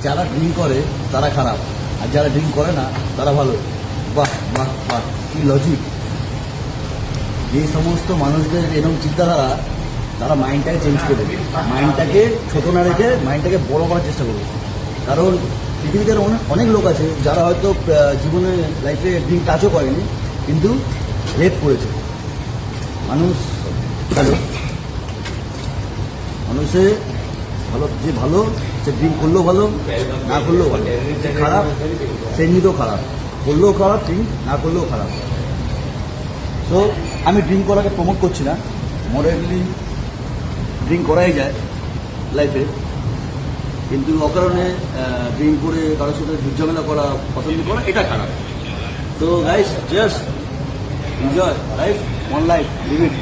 যারা ড্রিঙ্ক করে তারা খারাপ, আর যারা ড্রিঙ্ক করে না তারা ভালো। বাহ বাহ বাহ, কি লজিক! যে সমস্ত মানুষদের এরকম চিন্তাধারা, তারা মাইন্ডটাকে চেঞ্জ করে দেবে, মাইন্ডটাকে ছোটো না রেখে মাইন্ডটাকে বড় করার চেষ্টা করবে। কারণ পৃথিবীতে অনেক লোক আছে যারা হয়তো জীবনে লাইফে ড্রিঙ্ক টাচও করেনি, কিন্তু রেপ করেছে। মানুষ ভালো, মানুষে ভালো, যে ভালো সে ড্রিঙ্ক করলেও ভালো, না করলেও ভালো। যে খারাপ সে নিজেও খারাপ, করলেও খারাপ, ড্রিঙ্ক না করলেও খারাপ। তো আমি ড্রিঙ্ক করাকে প্রমোট করছি না, মডারেটলি ড্রিঙ্ক করাই যায় লাইফে, কিন্তু অকারণে ড্রিঙ্ক করে কারোর সাথে ঝুটঝামেলা করা, পছন্দ করা, এটা খারাপ। তো guys, just enjoy life, one life, live ইট।